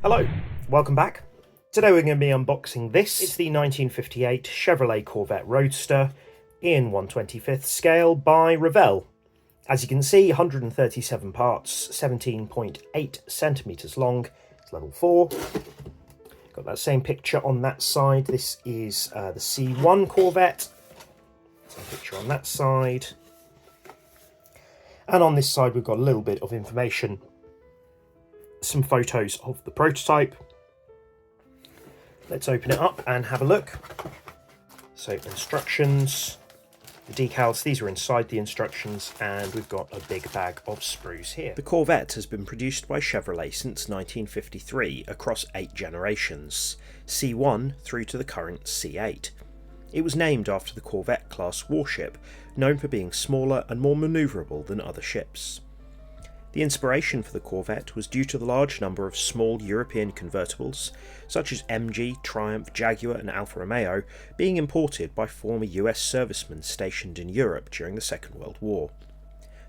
Hello, welcome back. Today we're going to be unboxing this. It's the 1958 Chevrolet Corvette Roadster in 1/25th scale by Revell. As you can see, 137 parts, 17.8 centimetres long. It's level 4. Got that same picture on that side. This is the C1 Corvette. Same picture on that side. And on this side we've got a little bit of information. Some photos of the prototype. Let's open it up and have a look. So instructions, the decals, these are inside the instructions, and we've got a big bag of sprues here. The Corvette has been produced by Chevrolet since 1953 across 8 generations, C1 through to the current C8. It was named after the Corvette class warship, known for being smaller and more manoeuvrable than other ships. The inspiration for the Corvette was due to the large number of small European convertibles, such as MG, Triumph, Jaguar and Alfa Romeo, being imported by former US servicemen stationed in Europe during the Second World War.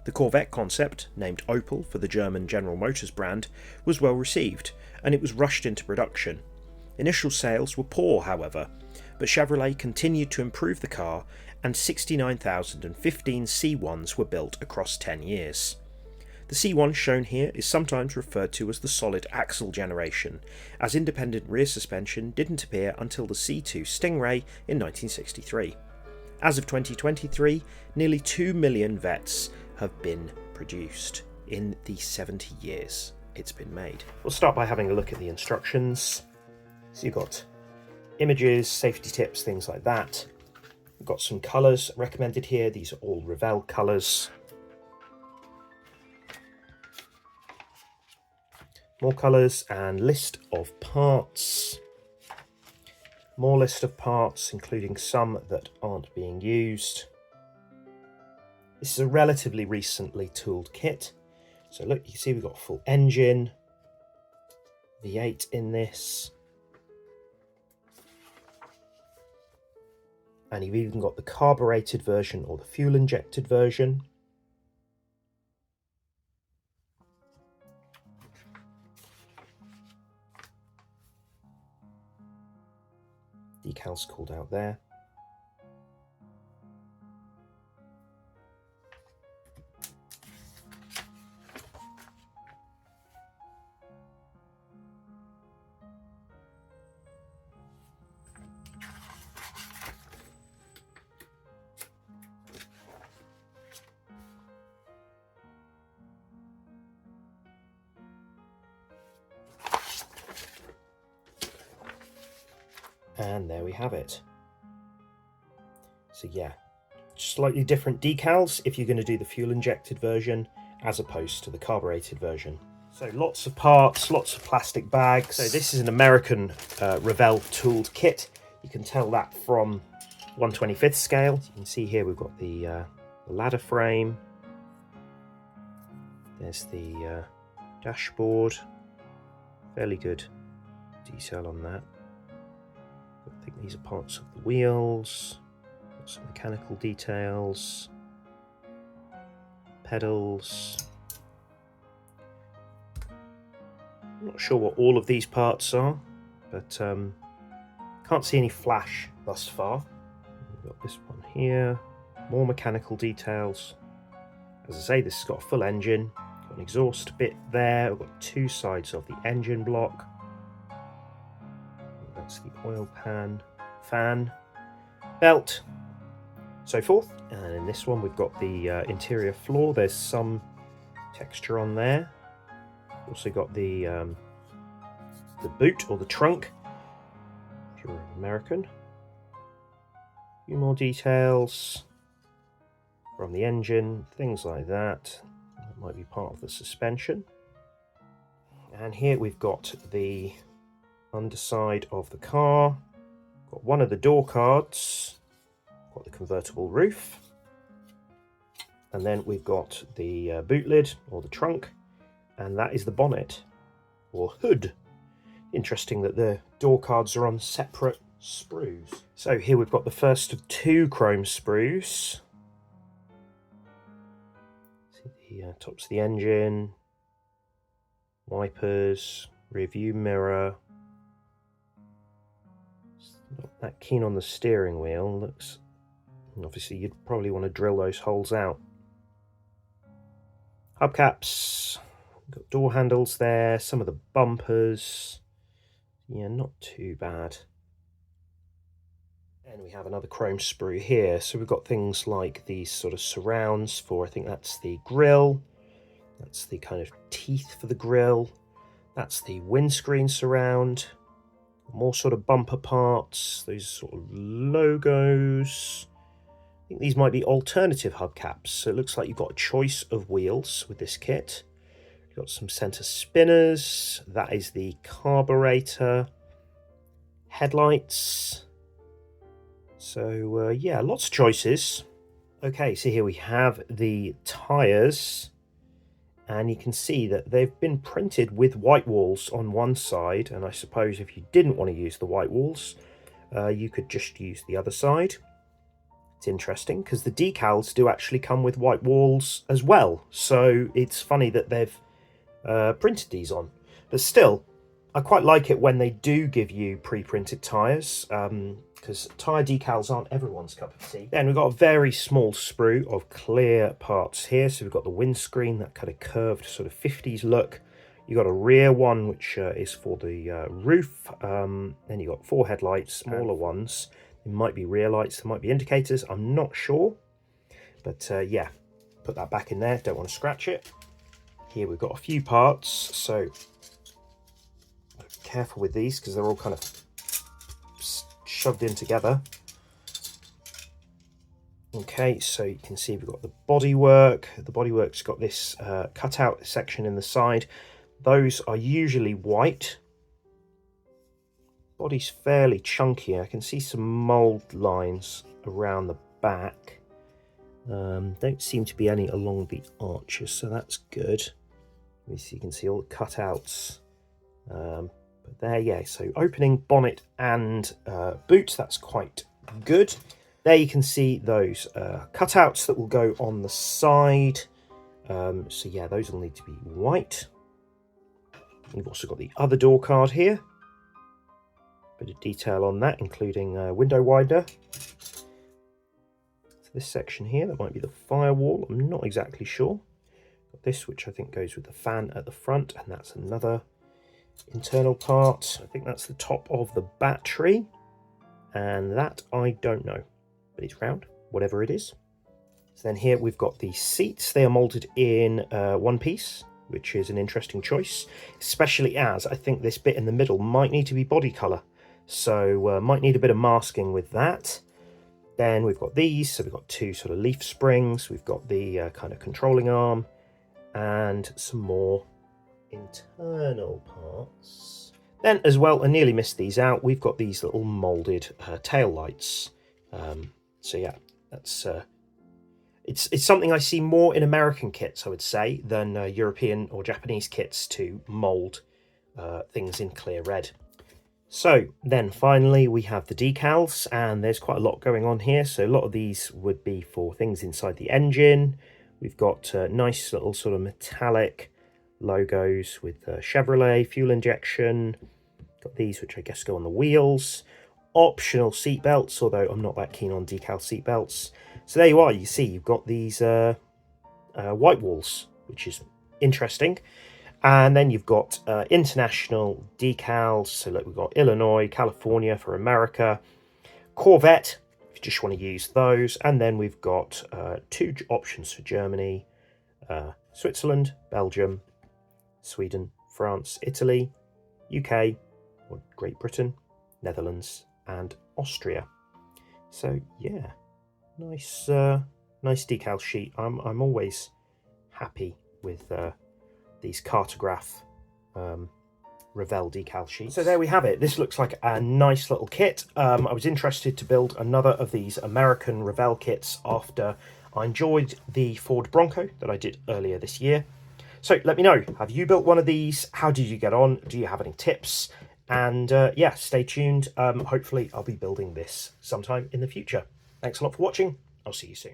The Corvette concept, named Opel for the German General Motors brand, was well received, and it was rushed into production. Initial sales were poor, however, but Chevrolet continued to improve the car, and 69,015 C1s were built across 10 years. The C1 shown here is sometimes referred to as the solid axle generation, as independent rear suspension didn't appear until the C2 Stingray in 1963. As of 2023, nearly 2 million Vettes have been produced in the 70 years it's been made. We'll start by having a look at the instructions. So you've got images, safety tips, things like that. We've got some colours recommended here. These are all Revell colours. More colours and list of parts. More list of parts, including some that aren't being used. This is a relatively recently tooled kit. So look, you can see we've got a full engine, V8 in this. And you've even got the carbureted version or the fuel injected version. Decals called out there. And there we have it. So yeah, slightly different decals if you're going to do the fuel injected version as opposed to the carbureted version. So lots of parts, lots of plastic bags. So this is an American Revell tooled kit. You can tell that from 1/25th scale. So you can see here we've got the ladder frame. There's the dashboard. Fairly good detail on that. I think these are parts of the wheels, got some mechanical details, pedals. I'm not sure what all of these parts are, but can't see any flash thus far. We've got this one here, more mechanical details. As I say, this has got a full engine, got an exhaust bit there, we've got 2 sides of the engine block. That's the oil pan, fan, belt, so forth. And in this one we've got the interior floor. There's some texture on there. Also got the boot or the trunk, if you're American. A few more details from the engine, things like that. That might be part of the suspension. And here we've got the underside of the car. Got one of the door cards, got the convertible roof, and then we've got the boot lid or the trunk, and that is the bonnet or hood. Interesting that the door cards are on separate sprues. So here we've got the first of 2 chrome sprues. See the tops of the engine, wipers, Rear view mirror. Not that keen on the steering wheel. Looks, obviously you'd probably want to drill those holes out. Hubcaps. Got door handles there. Some of the bumpers. Yeah, not too bad. And we have another chrome sprue here. So we've got things like these sort of surrounds for, I think that's the grille. That's the kind of teeth for the grille. That's the windscreen surround. More sort of bumper parts. Those sort of logos. I think these might be alternative hubcaps. So it looks like you've got a choice of wheels with this kit. You've got some center spinners. That is the carburetor. Headlights. So yeah, lots of choices. Okay, so here we have the tyres, and you can see that they've been printed with white walls on one side, and I suppose if you didn't want to use the white walls, you could just use the other side. It's interesting because the decals do actually come with white walls as well, so it's funny that they've printed these on. But still, I quite like it when they do give you pre-printed tyres, because tyre decals aren't everyone's cup of tea. Then we've got a very small sprue of clear parts here. So we've got the windscreen, that kind of curved sort of 50s look. You've got a rear one, which is for the roof. Then you've got 4 headlights, smaller ones. There might be rear lights, there might be indicators. I'm not sure. But yeah, put that back in there. Don't want to scratch it. Here we've got a few parts. So careful with these because they're all kind of shoved in together. Okay, so you can see we've got the bodywork. The bodywork's got this cutout section in the side. Those are usually white. Body's fairly chunky. I can see some mold lines around the back. Don't seem to be any along the arches, so that's good. You can see all the cutouts. But there, yeah, so opening bonnet and boot, that's quite good. There you can see those cutouts that will go on the side. So yeah, those will need to be white. We've also got the other door card here. Bit of detail on that, including window wider. So this section here, that might be the firewall, I'm not exactly sure. Got this, which I think goes with the fan at the front, and that's another internal part. I think that's the top of the battery, and that I don't know, but it's round, whatever it is. So then here we've got the seats. They are molded in one piece, which is an interesting choice, especially as I think this bit in the middle might need to be body color, so might need a bit of masking with that. Then we've got these, so we've got 2 sort of leaf springs. We've got the kind of controlling arm and some more internal parts. Then as well, I nearly missed these out, we've got these little molded tail lights. So yeah, that's it's something I see more in American kits, I would say, than European or Japanese kits to mold things in clear red. So then finally we have the decals, and there's quite a lot going on here. So a lot of these would be for things inside the engine. We've got nice little sort of metallic logos with Chevrolet, fuel injection. Got these, which I guess go on the wheels. Optional seat belts, although I'm not that keen on decal seat belts. So there you are, you see you've got these white walls, which is interesting. And then you've got international decals. So look, we've got Illinois, California for America, Corvette, if you just want to use those. And then we've got 2 options for Germany, Switzerland, Belgium, Sweden, France, Italy, UK, or Great Britain, Netherlands, and Austria. So yeah, nice decal sheet. I'm always happy with these Cartograph Revell decal sheets. So there we have it. This looks like a nice little kit. I was interested to build another of these American Revell kits after I enjoyed the Ford Bronco that I did earlier this year. So let me know, have you built one of these? How did you get on? Do you have any tips? And yeah, stay tuned. Hopefully I'll be building this sometime in the future. Thanks a lot for watching. I'll see you soon.